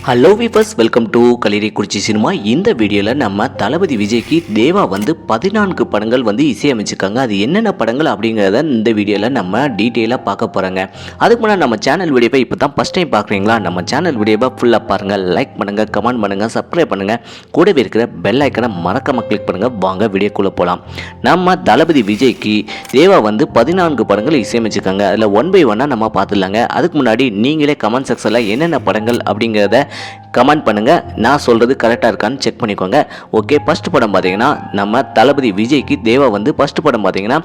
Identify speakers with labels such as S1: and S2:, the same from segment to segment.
S1: Hello viewers, welcome to Kalirikkurichi cinema. இந்த வீடியோவில் நம்ம தளபதி விஜய்க்கு தேவா வந்து 14 படங்கள் வந்து இசையமைச்சிருக்காங்க. அது என்னென்ன படங்கள் அப்படிங்கிறத இந்த வீடியோவில் நம்ம டீட்டெயிலாக பார்க்க போகிறோங்க. அதுக்கு முன்னாடி நம்ம சேனல் வீடியோவை இப்போ தான் ஃபஸ்ட் டைம் பார்க்குறீங்களா, நம்ம சேனல் வீடியோவை ஃபுல்லாக பாருங்கள், லைக் பண்ணுங்கள், கமெண்ட் பண்ணுங்கள், சப்ஸ்கிரைப் பண்ணுங்கள், கூடவே இருக்கிற பெல் ஐக்கனை மறக்காமல் கிளிக் பண்ணுங்கள். வாங்க வீடியோக்குள்ளே போகலாம். நம்ம தளபதி விஜய்க்கு தேவா வந்து 14 படங்கள் இசையமைச்சிருக்காங்க. அதில் ஒன் பை ஒன்னாக நம்ம பார்த்துடலாங்க. அதுக்கு முன்னாடி நீங்களே கமெண்ட் செக்ஷனில் என்னென்ன படங்கள் அப்படிங்கிறத கமெண்ட் பண்ணுங்கள். நான் சொல்கிறது கரெக்டாக இருக்கான்னு செக் பண்ணிக்கோங்க. ஓகே, ஃபஸ்ட் படம் பார்த்தீங்கன்னா நம்ம தளபதி விஜய்க்கு தேவா வந்து ஃபஸ்ட் படம் பார்த்தீங்கன்னா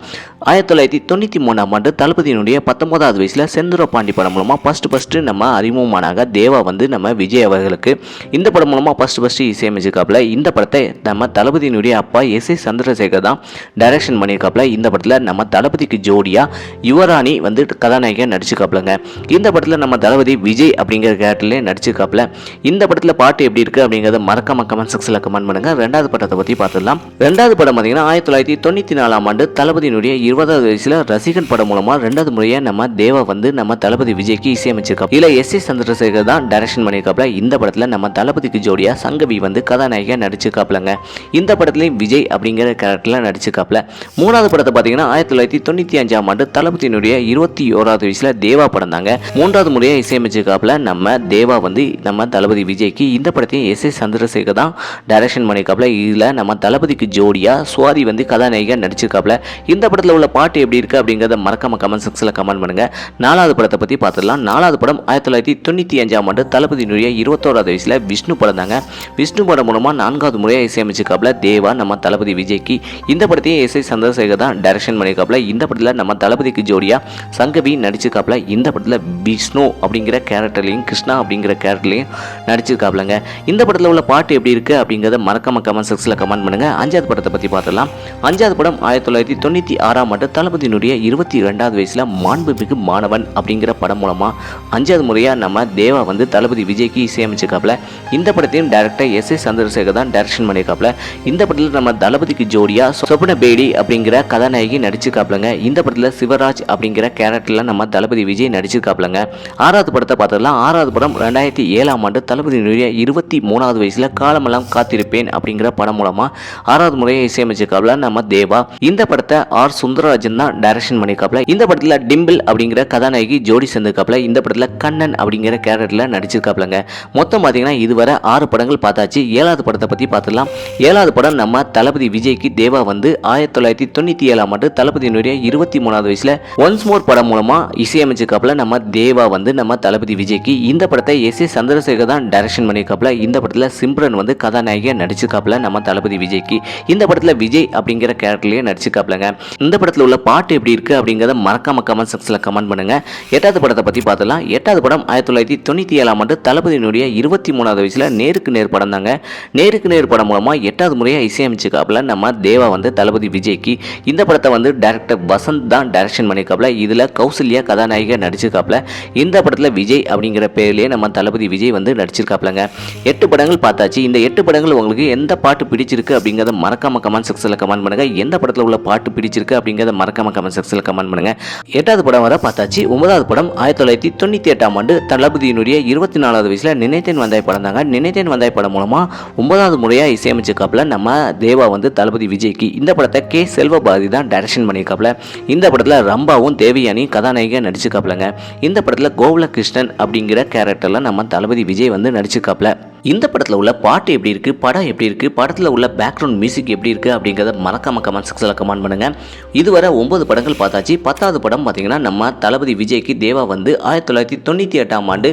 S1: 1993ஆம் ஆண்டு தளபதியினுடைய 19வது வயசில் செந்தூர பாண்டி படம் மூலமாக ஃபஸ்ட்டு நம்ம அறிமுகமானாங்க. தேவா வந்து நம்ம விஜய் அவர்களுக்கு இந்த படம் மூலமாக ஃபஸ்ட்டு இசையமைச்சிருக்காப்புல. இந்த படத்தை நம்ம தளபதியினுடைய அப்பா எஸ்.ஏ. சந்திரசேகர் தான் டைரக்ஷன் பண்ணியிருக்காப்புல. இந்த படத்தில் நம்ம தளபதிக்கு ஜோடியாக யுவராணி வந்து கதாநாயகியாக நடிச்சிருக்காப்புலங்க. இந்த படத்தில் நம்ம தளபதி விஜய் அப்படிங்கிற கேரக்டர்லேயே நடிச்சிருக்காப்புல. இந்த படத்தில் பாட்டு எப்படி இருக்குது அப்படிங்கிறத மறக்காம கமெண்ட் செக்ஷனில் கமெண்ட் பண்ணுங்க. ரெண்டாவது படத்தை பற்றி பார்த்துடலாம். ரெண்டாவது படம் பார்த்தீங்கன்னா 1994ஆம் ஆண்டு தளபதியினுடைய 20வது வயசில் ரசிகன் படம் மூலமாக ரெண்டாவது முறையாக நம்ம தேவா வந்து நம்ம தளபதி விஜய்க்கு இசையமைச்சிருக்கோம். இதில் எஸ்.ஏ. சந்திரசேகர் தான் டைரக்ஷன் பண்ணியிருக்காப்புல. இந்த படத்தில் நம்ம தளபதிக்கு ஜோடியாக சங்கவி வந்து கதாநாயகியாக நடிச்சிருக்காப்புலங்க. இந்த படத்துலையும் விஜய் அப்படிங்கிற கேரக்டரில் நடிச்சிருக்காப்புல. மூணாவது படத்தை பார்த்தீங்கன்னா 1995ஆம் ஆண்டு தளபதியினுடைய 21வது வயசில் தேவா படம் தாங்க மூன்றாவது முறையாக இசையமைச்சிருக்காப்புல. நம்ம தேவா வந்து நம்ம தளபதி விஜய்க்கு இந்த படத்தையும் எஸ்.ஏ. சந்திரசேகர் தான் டைரக்ஷன் பண்ணியிருக்காப்புல. இதில் நம்ம தளபதிக்கு ஜோடியாக சுவாதி வந்து கதாநாயகியாக நடிச்சிருக்காப்புல. இந்த படத்தில் உள்ள பாட்டு எப்படி இருக்குது அப்படிங்கிறத மறக்காம கமெண்ட் செக்ஷனில் கமெண்ட் பண்ணுங்கள். நாலாவது படத்தை பற்றி பார்த்துடலாம். நாலாவது படம் 1995ஆம் ஆண்டு தளபதியினுடைய 21வது வயசில் விஷ்ணு படம் தாங்க. விஷ்ணு படம் மூலமாக 4வது முறையாக இசையமைச்சிருக்காப்புல தேவா நம்ம தளபதி விஜய்க்கு. இந்த படத்தையும் எஸ்.ஏ. சந்திரசேகர் தான் டைரக்ஷன் பண்ணியிருக்காப்புல. இந்த படத்தில் நம்ம தளபதிக்கு ஜோடியாக சங்கவி நடிச்சிருக்காப்புல. இந்த படத்தில் விஷ்ணு அப்படிங்கிற கேரக்டர்லையும் கிருஷ்ணா அப்படிங்கிற கேரக்டர்லையும் நடிச்சிருக்காப்லங்க. இந்த படத்தில் உள்ள பாட்டு எப்படி இருக்கு அப்படிங்கிறத மறக்காம கமெண்ட் செக்ஷனில் கமெண்ட் பண்ணுங்க. அஞ்சாவது படத்தை பற்றி பார்த்துடலாம். அஞ்சாவது படம் 1996ஆம் ஆண்டு தளபதியினுடைய 22வது வயசில் மாண்புமிகு மாணவன் அப்படிங்கிற படம் மூலமாக 5வது முறையாக நம்ம தேவா வந்து தளபதி விஜய்க்கு இசையமைச்சிருக்காப்புல. இந்த படத்தையும் டைரக்டர் எஸ்.ஏ. சந்திரசேகர் தான் டைரக்ஷன் பண்ணியிருக்காப்புல. இந்த படத்தில் நம்ம தளபதிக்கு ஜோடியா சொப்ன பேடி அப்படிங்கிற கதாநாயகி நடிச்சிருக்காப்புலங்க. இந்த படத்தில் சிவராஜ் அப்படிங்கிற கேரக்டரில் நம்ம தளபதி விஜய் நடிச்சிருக்காப்புலங்க. ஆறாவது படத்தை பார்த்துடலாம். ஆறாவது படம் 2007ஆம் ஆண்டு தளபதியினுடைய 23வது வயசில் காலமெல்லாம் காத்திருப்பேன் அப்படிங்கிற படம் மூலமாக 6வது முறையை இசையமைச்சிருக்காப்புல நம்ம தேவா. இந்த படத்தை ஆர் சுந்தரராஜன் தான் டைரக்ஷன் பண்ணியிருக்காப்புல. இந்த படத்தில் டிம்பிள் அப்படிங்கிற கதாநாயகி ஜோடி சேர்ந்திருக்காப்புல. இந்த படத்தில் கண்ணன் அப்படிங்கிற கேரக்டரில் நடிச்சிருக்காப்புலங்க. மொத்தம் பார்த்தீங்கன்னா இதுவரை 6 படங்கள் பார்த்தாச்சு. 7வது படத்தை பற்றி பார்த்துடலாம். 7வது படம் நம்ம தளபதி விஜய்க்கு தேவா வந்து 1997ஆம் ஆண்டு தளபதியினுடைய 23வது வயசில் ஒன்ஸ் மோர் படம் மூலமாக இசையமைச்சிருக்காப்புல நம்ம தேவா வந்து நம்ம தளபதி விஜய்க்கு. இந்த படத்தை எஸ்.ஏ. சந்திரசேகர் தான் டைரக்ஷன் பண்ணியிருக்காப்புல. இந்த படத்தில் சிம்ரன் வந்து கதாநாயகியாக நடிச்சிருக்காப்புல நம்ம தளபதி விஜய்க்கு. இந்த படத்தில் விஜய் அப்படிங்கிற கேரக்டர்லேயே நடிச்சிருக்காப்புலங்க. இந்த படத்தில் உள்ள பாட்டு எப்படி இருக்குது அப்படிங்கிறத மறக்காம கமெண்ட் செக்ஷனில் கமெண்ட் பண்ணுங்க. 8வது படத்தை பற்றி பார்த்துலாம். 8வது படம் 1997ஆம் ஆண்டு தளபதியினுடைய 23வது வயசில் நேருக்கு நேர் படம் தாங்க. நேருக்கு நேர் படம் மூலமாக 8வது முறையாக இசையமைச்சிருக்காப்புல நம்ம தேவா வந்து தளபதி விஜய்க்கு. இந்த படத்தை வந்து டைரக்டர் வசந்த் தான் டைரக்ஷன் பண்ணியிருக்காப்புல. இதில் கௌசல்யா கதாநாயகியாக நடிச்சிருக்காப்புல. இந்த படத்தில் விஜய் அப்படிங்கிற பேர்லேயே நம்ம தளபதி விஜய் வந்து நடிச்சிருக்காப்புலங்க. 8 படங்கள் பார்த்தாச்சு. இந்த 8 படங்கள் உங்களுக்கு எந்த பாட்டு பிடிச்சிருக்கு அப்படிங்கிறத மறக்காம கமெண்ட் செக்ஷனில் கமெண்ட் பண்ணுங்க. எந்த படத்தில் உள்ள பாட்டு பிடிச்சிருக்கு அப்படிங்கிறத மறக்காம கமெண்ட் செக்ஷனில் கமெண்ட் பண்ணுங்க. 8வது படம் வர பார்த்தாச்சு. 9வது படம் 1998ஆம் ஆண்டு தளபதியினுடைய 24வது வயசில் நினைத்தேன் வந்தாய் படம் தாங்க. நினைத்தேன் வந்தாய் படம் மூலமாக 9வது முறையாக இசையமைச்சிருக்காப்புல நம்ம தேவா வந்து தளபதி விஜய்க்கு. இந்த படத்தை கே. செல்வபாரதி தான் டைரக்ஷன் பண்ணியிருக்காப்புல. இந்த படத்தில் ரம்பாவும் தேவயானி கதாநாயகியாக நடிச்சிருக்காப்புலங்க. இந்த படத்தில் கோகுலகிருஷ்ணன் அப்படிங்கிற கேரக்டரில் நம்ம தளபதி விஜய் வந்து நடிச்சிருக்காப்புல. இந்த படத்தில் உள்ள பாட்டு எப்படி இருக்குது, படம் எப்படி இருக்குது, படத்தில் உள்ள பேக்ரவுண்ட் மியூசிக் எப்படி இருக்குது அப்படிங்கிறத மறக்காம கமெண்ட் செக்ஷனில் கமெண்ட் பண்ணுங்கள். இதுவரை 9 படங்கள் பார்த்தாச்சு. 10வது படம் பார்த்தீங்கன்னா நம்ம தளபதி விஜய்க்கு தேவா வந்து 1998ஆம் ஆண்டு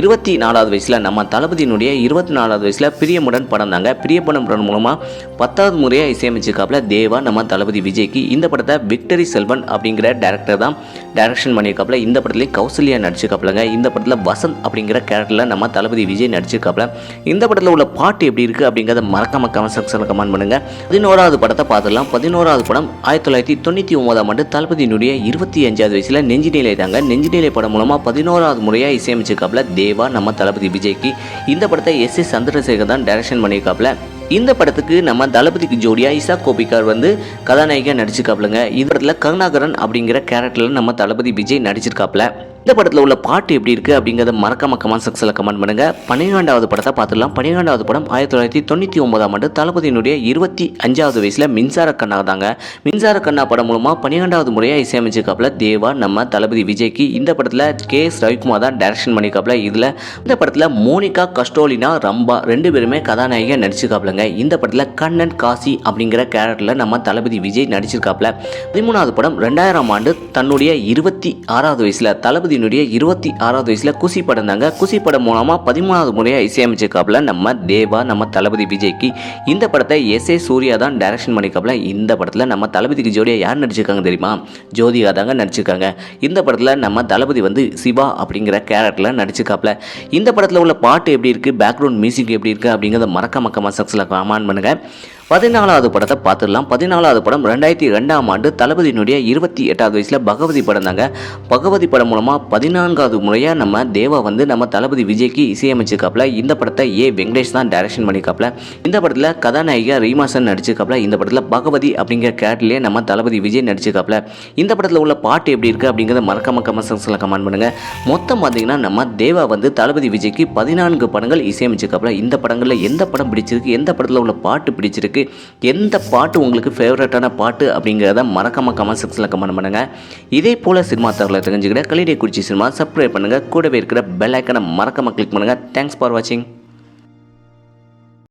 S1: 24வது வயசில் நம்ம தளபதியினுடைய 24வது வயசில் பிரியமுடன் படம் தாங்க. பிரியமுடன் படம் மூலமாக 10வது முறையாக இசையமைச்சிருக்காப்புல தேவா நம்ம தளபதி விஜய்க்கு. இந்த படத்தை விக்டரி செல்வன் அப்படிங்கிற டேரக்டர் தான் டைரக்ஷன் பண்ணியிருக்காப்புல. இந்த படத்துலேயும் கௌசல்யா நடிச்சிருக்காப்புலங்க. இந்த படத்தில் வசந்த் அப்படிங்கிற கேரக்டரில் நம்ம தளபதி விஜய் நடிச்சிருக்காப்புல. இந்த படத்தில் உள்ள பாட்டு எப்படி இருக்குது அப்படிங்கிறத மறக்காம கமெண்ட் செக்ஷனில் கமெண்ட் பண்ணுங்க. 11வது படத்தை பார்த்துடலாம். 11வது படம் 1999ஆம் ஆண்டு தளபதியினுடைய 25வது வயசில் நெஞ்சினிலை தாங்க. நெஞ்சினிலை படம் மூலமாக 11வது முறையாக இசையமைச்சிருக்காப்புல தேவா நம்ம தளபதி விஜய்க்கு. இந்த படத்தை எஸ்.ஏ. சந்திரசேகர் தான் டைரக்ஷன் பண்ணியிருக்காப்புல. இந்த படத்துக்கு நம்ம தளபதிக்கு ஜோடியா இசா கோபிகார் வந்து கதாநாயகியாக நடிச்சிருக்காப்லங்க. இந்த படத்தில் கருணாகரன் அப்படிங்கிற கேரக்டரில் நம்ம தளபதி விஜய் நடிச்சிருக்காப்ல. இந்த படத்தில் உள்ள பாட்டு எப்படி இருக்குது அப்படிங்கிறத மறக்காம கமெண்ட் செக்ஷனில் கமெண்ட் பண்ணுங்கள். 12வது படத்தை பார்த்துடலாம். 12வது படம் 1999ஆம் ஆண்டு தளபதியினுடைய 25வது வயசில் மின்சார கண்ணா தாங்க. மின்சார கண்ணா படம் மூலமாக 12வது முறையாக இசையமைச்சிருக்காப்புல தேவா நம்ம தளபதி விஜய்க்கு. இந்த படத்தில் KS ரவிக்குமார் தான் டைரக்ஷன் பண்ணியிருக்காப்புல. இதில் இந்த படத்தில் மோனிகா கஸ்டோலினா ரம்பா 2 பேருமே கதாநாயகியாக நடிச்சிருக்காப்புலங்க. இந்த படத்தில் கண்ணன் காசி அப்படிங்கிற கேரக்டரில் நம்ம தளபதி விஜய் நடிச்சிருக்காப்புல. 13வது படம் 2000ஆம் ஆண்டு தன்னுடைய 26வது வயசில் தளபதி 26வது வயசுல குசி படம் தாங்க. குசி படம் மூலமா 13வது முறையா இசையமைச்சிருக்காப்ல நம்ம தேவா நம்ம தளபதி விஜய்க்கு. இந்த படத்தை SA சூர்யா தான் டைரக்ஷன் பண்ணிருக்காப்ல. இந்த படத்துல நம்ம தளபதிக்கு ஜோடியா யார் நடிச்சிருக்காங்க தெரியுமா? ஜோதிகா தாங்க நடிச்சிருக்காங்க. இந்த படத்துல நம்ம தளபதி வந்து சிவா அப்படிங்கிற கேரக்டர்ல நடிச்சிருக்காப்ல. இந்த படத்துல உள்ள பாட்டு எப்படி இருக்கு, பேக்ரவுண்ட் மியூசிக் எப்படி இருக்கு அப்படிங்கறத மறக்காம கமெண்ட் செக்ஷன்ல கமெண்ட் பண்ணுங்க. 14வது படத்தை பார்த்துடலாம். 14வது படம் 2002ஆம் ஆண்டு தளபதியினுடைய 28வது வயசில் பகவதி படம் தாங்க. பகவதி படம் மூலமாக 14வது முறையாக நம்ம தேவா வந்து நம்ம தளபதி விஜய்க்கு இசையமைச்சிருக்காப்புல. இந்த படத்தை வெங்கடேஷ் தான் டைரக்ஷன் பண்ணியிருக்காப்புல. இந்த படத்தில் கதாநாயகியாக ரீமாசன் நடிச்சிருக்காப்புல. இந்த படத்தில் பகவதி அப்படிங்கிற கேரக்டர்லேயே நம்ம தளபதி விஜய் நடிச்சிருக்காப்புல. இந்த படத்தில் உள்ள பாட்டு எப்படி இருக்குது அப்படிங்கிறத மறக்காம கமெண்ட் செக்ஷனில் கமெண்ட் பண்ணுங்கள். மொத்தம் பார்த்தீங்கன்னா நம்ம தேவா வந்து தளபதி விஜய்க்கு 14 படங்கள் இசையமைச்சிருக்காப்புல. இந்த படங்களில் எந்த படம் பிடிச்சிருக்கு, எந்த படத்தில் உள்ள பாட்டு பிடிச்சிருக்கு, எந்த பாட்டு உங்களுக்கு ஃபேவரட்டான பாட்டு அப்படிங்கிறத மறக்காம கமெண்ட் செக்ஷனில் கமெண்ட் பண்ணுங்க. இதே போல சினிமா தகவலை தெரிஞ்சுக்கிட்ட கலிடே குறிச்சி சினிமா சப்ஸ்கிரைப் பண்ணுங்க. கூடவே இருக்கிற பெல் ஐக்கனை மறக்காம கிளிக் பண்ணுங்க. தேங்க்ஸ் ஃபார் வாட்சிங்.